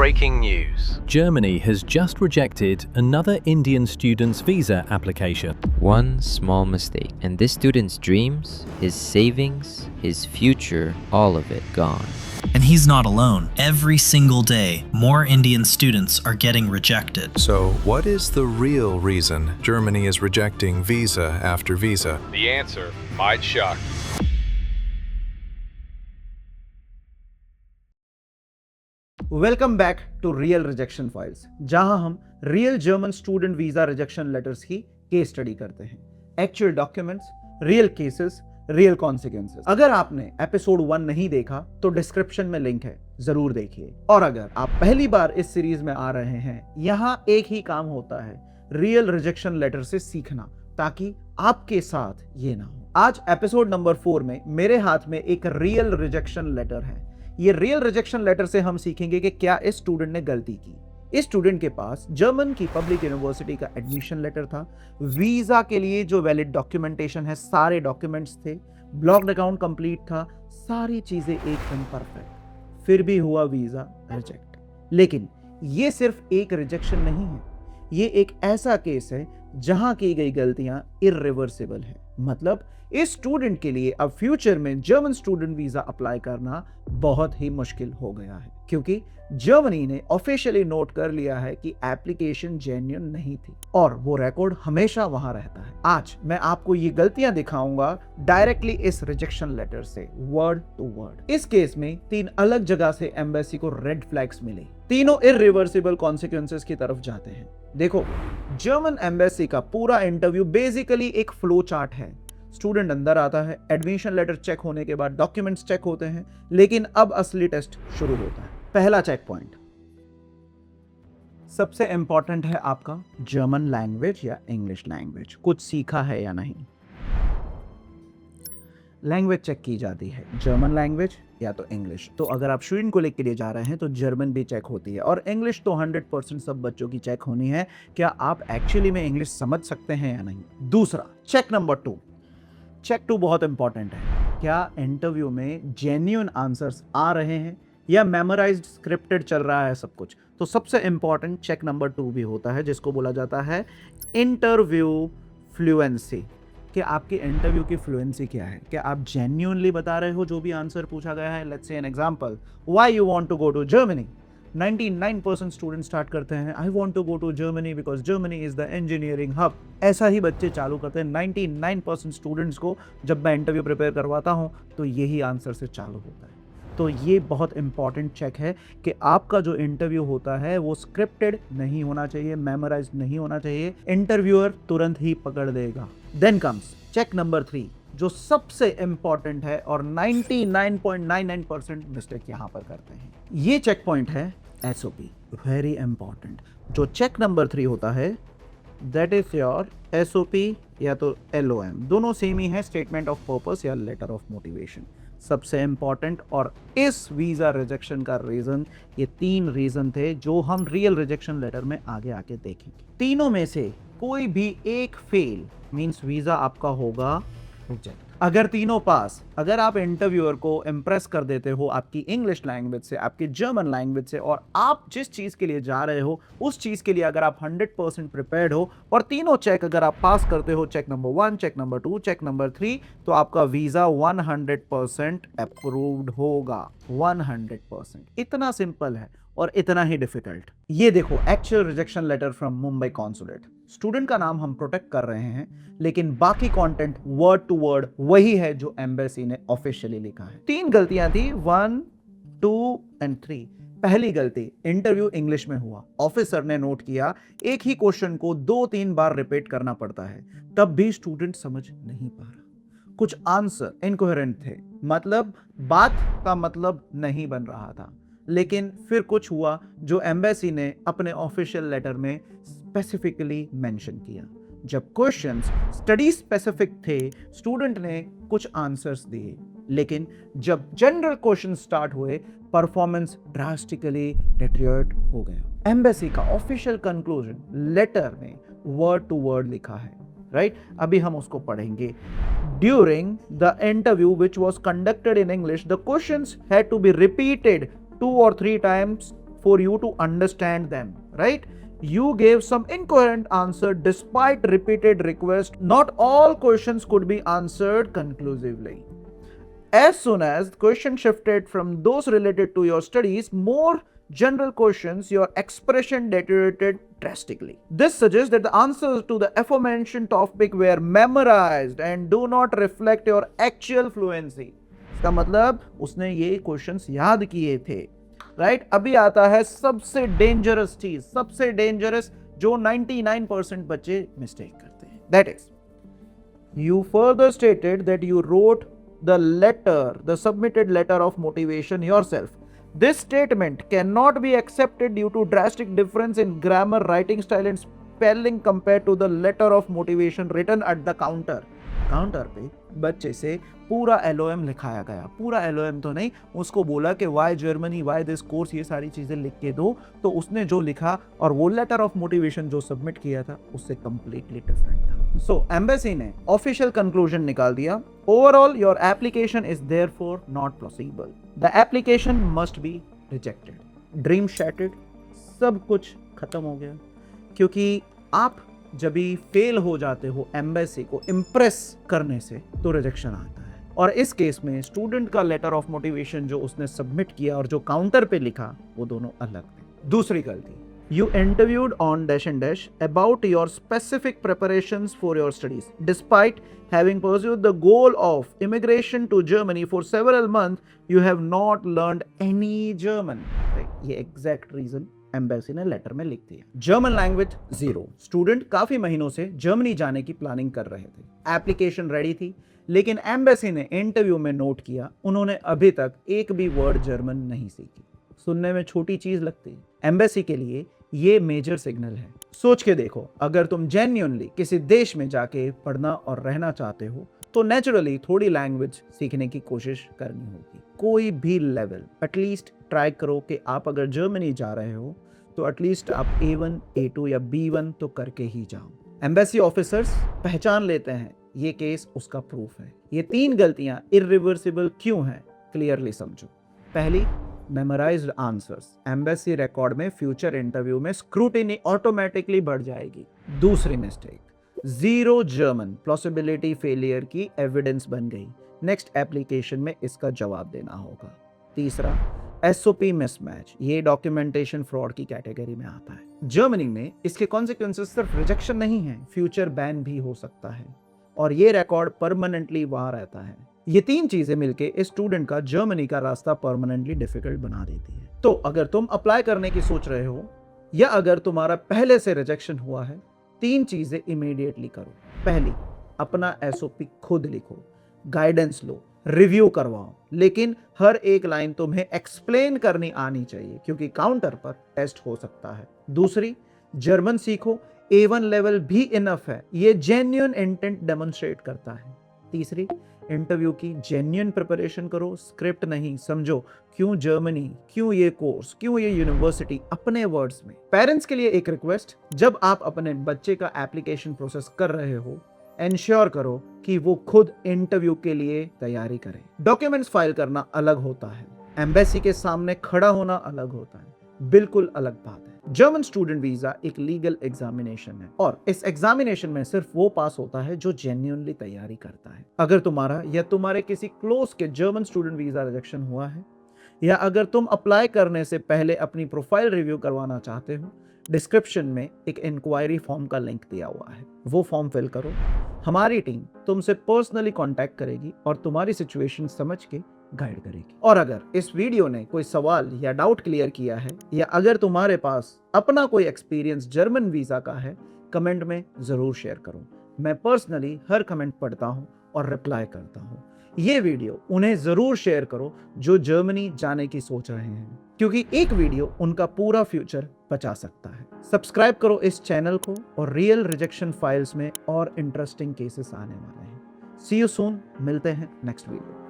breaking news. Germany has just rejected another Indian student's visa application. One small mistake, and this student's dreams, his savings, his future, all of it gone. And he's not alone. Every single day, more Indian students are getting rejected. So, what is the real reason Germany is rejecting visa after visa? The answer might shock you. Welcome back to real rejection files, जहां हम real German student visa rejection letters की case study करते हैं। Actual documents, real cases, real consequences. अगर आपने episode 1 नहीं देखा तो डिस्क्रिप्शन में लिंक है, जरूर देखिए। और अगर आप पहली बार इस सीरीज में आ रहे हैं, यहां एक ही काम होता है, रियल रिजेक्शन लेटर से सीखना, ताकि आपके साथ ये ना हो। आज एपिसोड नंबर 4 में मेरे हाथ में एक रियल रिजेक्शन लेटर है। ये रियल रिजेक्शन लेटर से हम सीखेंगे कि क्या इस स्टूडेंट ने गलती की। इस स्टूडेंट के पास जर्मन की पब्लिक यूनिवर्सिटी का एडमिशन लेटर था, वीजा के लिए जो वैलिड डॉक्यूमेंटेशन है, सारे डॉक्यूमेंट्स थे, ब्लॉक्ड अकाउंट कंप्लीट था, सारी चीजें एकदम परफेक्ट। फिर भी हुआ वीजा रिजेक्ट। लेकिन ये सिर्फ एक रिजेक्शन नहीं है, ये एक ऐसा केस है जहां की गई गलतियां इर्रिवर्सिबल है। मतलब इस स्टूडेंट के लिए अब फ्यूचर में जर्मन स्टूडेंट वीजा अप्लाई करना बहुत ही मुश्किल हो गया है, क्योंकि जर्मनी ने ऑफिशियली नोट कर लिया है कि एप्लीकेशन जेन्युइन नहीं थी और वो रिकॉर्ड हमेशा वहां रहता है। आज मैं आपको ये गलतियां दिखाऊंगा डायरेक्टली इस रिजेक्शन लेटर से, वर्ड टू वर्ड। इस केस में 3 अलग जगह से एम्बेसी को रेड फ्लैग्स मिले, तीनों इर्रिवर्सिबल कॉन्सिक्वेंसेस की तरफ जाते हैं। देखो, जर्मन एम्बेसी का पूरा इंटरव्यू बेसिकली एक फ्लो चार्ट है। स्टूडेंट अंदर आता है, एडमिशन लेटर चेक होने के बाद डॉक्यूमेंट्स चेक होते हैं, लेकिन अब असली टेस्ट शुरू होता है। पहला चेक पॉइंट सबसे इंपॉर्टेंट है, आपका जर्मन लैंग्वेज या इंग्लिश लैंग्वेज कुछ सीखा है या नहीं। लैंग्वेज चेक की जाती है, जर्मन लैंग्वेज या तो इंग्लिश। तो अगर आप स्टूडेंट को लेकर लिए जा रहे हैं तो जर्मन भी चेक होती है, और इंग्लिश तो 100% सब बच्चों की चेक होनी है। क्या आप एक्चुअली में इंग्लिश समझ सकते हैं या नहीं। दूसरा चेक नंबर 2, चेक 2 बहुत इंपॉर्टेंट है। क्या इंटरव्यू में जेन्युइन आंसर्स आ रहे हैं या मेमोराइज्ड स्क्रिप्टेड चल रहा है सब कुछ। तो सबसे इंपॉर्टेंट चेक नंबर 2 भी होता है, जिसको बोला जाता है इंटरव्यू फ्लुएंसी। कि आपकी इंटरव्यू की फ्लुएंसी क्या है, क्या आप जेन्युइनली बता रहे हो जो भी आंसर पूछा गया है। Let's say an example, why you want to go to Germany. 99% student start करते हैं, I want to go to Germany because Germany is the engineering hub. ऐसा ही बच्चे चालू करते हैं। 99% स्टूडेंट्स को जब मैं इंटरव्यू प्रिपेयर करवाता हूं तो यही आंसर से चालू होता है। तो ये बहुत इंपॉर्टेंट चेक है कि आपका जो इंटरव्यू होता है वो स्क्रिप्टेड नहीं होना चाहिए, मेमोराइज्ड नहीं होना चाहिए। इंटरव्यूअर तुरंत ही पकड़ देगा। देन कम्स चेक नंबर 3, जो सबसे इंपॉर्टेंट है और 99.99% मिस्टेक यहां पर करते हैं। ये चेक पॉइंट है SOP, वेरी इंपॉर्टेंट। जो चेक नंबर 3 होता है दैट इज योर SOP या तो LOM, दोनों सेम ही है, स्टेटमेंट ऑफ पर्पस या लेटर ऑफ मोटिवेशन। सबसे इंपॉर्टेंट। और इस वीजा रिजेक्शन का रीजन, ये 3 रीजन थे जो हम रियल रिजेक्शन लेटर में आगे आके देखेंगे। तीनों में से कोई भी एक फेल मींस वीजा आपका होगा रिजेक्ट। अगर तीनों पास, अगर आप इंटरव्यूअर को इंप्रेस कर देते हो आपकी इंग्लिश लैंग्वेज से, आपकी जर्मन लैंग्वेज से, और आप जिस चीज़ के लिए जा रहे हो उस चीज़ के लिए अगर आप 100% प्रिपेयर्ड हो और तीनों चेक अगर आप पास करते हो, check number 1, check number 2, check number 3, तो आपका वीज़ा 100% अप्रूव्ड होगा। 100%। इतना सिंपल है और इतना ही डिफिकल्ट। ये देखो, actual rejection letter from Mumbai consulate. Student का नाम हम प्रोटेक्ट कर रहे हैं, लेकिन बाकी कंटेंट वर्ड टू वर्ड वही है जो एम्बेसी ने ऑफिशियली लिखा है। 3 गलतियां थी, 1, 2 एंड 3। पहली गलती, इंटरव्यू इंग्लिश में हुआ। ऑफिसर ने नोट किया एक ही क्वेश्चन को 2-3 बार रिपीट करना पड़ता है, तब भी स्टूडेंट समझ नहीं पा रहा। कुछ आंसर इनकोहेरेंट थे, मतलब बात का मतलब नहीं बन रहा था। लेकिन फिर कुछ हुआ जो एम्बेसी ने अपने ऑफिशियल लेटर में स्पेसिफिकली मेंशन किया। जब क्वेश्चंस स्टडी स्पेसिफिक थे, स्टूडेंट ने कुछ आंसर्स दिए, लेकिन जब जनरल क्वेश्चन स्टार्ट हुए, परफॉर्मेंस ड्रास्टिकली डिटेरियोरेट हो गया। एम्बेसी का ऑफिशियल कंक्लूजन लेटर में वर्ड टू वर्ड लिखा है, राइट? अभी हम उसको पढ़ेंगे। During the interview which was conducted in English, the questions had to be repeated 2 or 3 times for you to understand them, right? You gave some incoherent answer despite repeated requests. Not all questions could be answered conclusively. As soon as the question shifted from those related to your studies, more general questions, your expression deteriorated drastically. This suggests that the answers to the aforementioned topic were memorized and do not reflect your actual fluency. इसका मतलब उसने ये questions याद किए थे, right? अभी आता है सबसे डेंजरस चीज, सबसे डेंजरस जो 99% बच्चे मिस्टेक करते हैं. That is, you further stated that you wrote the submitted letter of motivation yourself. This statement cannot be accepted due to drastic difference in grammar, writing style and spelling compared to the letter of motivation written at the counter. Counter पे बच्चे से पूरा LOM लिखाया गया, पूरा LOM तो नहीं, उसको बोला कि why Germany, why this course, ये सारी चीज़ें लिख के दो, तो उसने जो लिखा और वो लेटर ऑफ मोटिवेशन जो सबमिट किया था उससे कंप्लीटली डिफरेंट था. सो एम्बेसी ने ऑफिशियल कंक्लूजन निकाल दिया. Overall your application is therefore not possible. The application must be rejected. Dream shattered, सब कुछ खत्म हो गया, क्योंकि आप जब भी फेल हो जाते हो एम्बेसी को इम्प्रेस करने से तो रिजेक्शन आता है. और इस केस में स्टूडेंट का लेटर ऑफ मोटिवेशन जो उसने सबमिट किया और जो काउंटर पे लिखा वो दोनों अलग थे. दूसरी गलती, you interviewed on dash and dash about your specific preparations for your studies. Despite having pursued the goal of immigration to Germany for several months, you have not learned any German. ये exact reason embassy ने letter में लिख दिया. German language 0. Student काफी महीनों से Germany जाने की प्लानिंग कर रहे थे. एप्लीकेशन रेडी थी, लेकिन एम्बेसी ने इंटरव्यू में नोट किया उन्होंने अभी तक एक भी वर्ड जर्मन नहीं सीखी. सुनने में छोटी चीज लगती है, एम्बेसी के लिए ये मेजर सिग्नल है. सोच के देखो, अगर तुम जेन्युइनली किसी देश में जाके पढ़ना और रहना चाहते हो तो नेचुरली थोड़ी लैंग्वेज सीखने की कोशिश करनी होगी. कोई भी लेवल एटलीस्ट ट्राई करो कि आप अगर जर्मनी जा रहे हो तो एटलीस्ट आप A1, A2 या B1 तो करके ही जाओ. एम्बेसी ऑफिसर्स पहचान लेते हैं ये केस उसका प्रूफ है. ये 3 गलतियां इरिवर्सिबल क्यों हैं, क्लियरली समझो. पहली, मेमोराइज्ड आंसर्स. एम्बेसी रिकॉर्ड में फ्यूचर इंटरव्यू में स्क्रूटिनी ऑटोमेटिकली बढ़ जाएगी. दूसरी मिस्टेक, 0 जर्मन पॉसिबिलिटी फेलियर की एविडेंस बन गई. नेक्स्ट एप्लीकेशन में इसका जवाब देना होगा. तीसरा, SOP मिसमैच. ये डॉक्यूमेंटेशन फ्रॉड की कैटेगरी में आता है. जर्मनी में इसके कॉन्सिक्वेंसेस सिर्फ रिजेक्शन नहीं है, फ्यूचर बैन भी हो सकता है और ये रिकॉर्ड परमानेंटली वहां रहता है. ये 3 चीजें मिलके इस स्टूडेंट का जर्मनी का रास्ता परमानेंटली डिफिकल्ट बना देती है. तो अगर तुम अप्लाई करने की सोच रहे हो या अगर तुम्हारा पहले से रिजेक्शन हुआ है, 3 चीजें इमीडिएटली करो. पहली, अपना SOP खुद लिखो, गाइडेंस लो, रिव्यू करवाओ, लेकिन हर एक लाइन तुम्हें एक्सप्लेन करनी आनी चाहिए क्योंकि काउंटर पर टेस्ट हो सकता है. दूसरी, जर्मन सीखो, A1 लेवल भी इनफ है, ये जेन्युइन इंटेंट डेमोन्स्ट्रेट करता है. तीसरी, इंटरव्यू की जेन्युइन प्रिपरेशन करो, स्क्रिप्ट नहीं. समझो क्यों जर्मनी, क्यों ये कोर्स, क्यों ये यूनिवर्सिटी, अपने वर्ड्स में. पेरेंट्स के लिए एक रिक्वेस्ट, जब आप अपने बच्चे का एप्लीकेशन प्रोसेस कर रहे हो एंश्योर करो कि वो खुद इंटरव्यू के लिए तैयारी करे. डॉक्यूमेंट्स फाइल करना अलग होता है, एम्बेसी के सामने खड़ा होना अलग होता है, बिल्कुल अलग बात है. जर्मन स्टूडेंट वीजा एक लीगल एग्जामिनेशन है और इस एग्जामिनेशन में सिर्फ वो पास होता है जो जेन्युइनली तैयारी करता है. अगर तुम्हारा या तुम्हारे किसी क्लोज के जर्मन स्टूडेंट वीजा रिजेक्शन हुआ है या अगर तुम अप्लाई करने से पहले अपनी प्रोफाइल रिव्यू करवाना चाहते हो, डिस्क्रिप्शन में एक इंक्वायरी फॉर्म का लिंक दिया हुआ है, वो फॉर्म फिल करो. हमारी टीम तुमसे पर्सनली कांटेक्ट करेगी और तुम्हारी सिचुएशन समझ के गाइड करेगी. और अगर इस वीडियो ने कोई सवाल या डाउट क्लियर किया है या अगर तुम्हारे पास अपना कोई एक्सपीरियंस जर्मन वीजा का है, कमेंट में जरूर शेयर करो. मैं पर्सनली हर कमेंट पढ़ता हूँ और रिप्लाई करता हूँ. ये वीडियो उन्हें जरूर शेयर करो जो जर्मनी जाने की सोच रहे हैं, क्योंकि एक वीडियो उनका पूरा फ्यूचर बचा सकता है. सब्सक्राइब करो इस चैनल को और रियल रिजेक्शन फाइल्स में और इंटरेस्टिंग केसेस आने वाले हैं. सी यू सून, मिलते हैं नेक्स्ट वीडियो.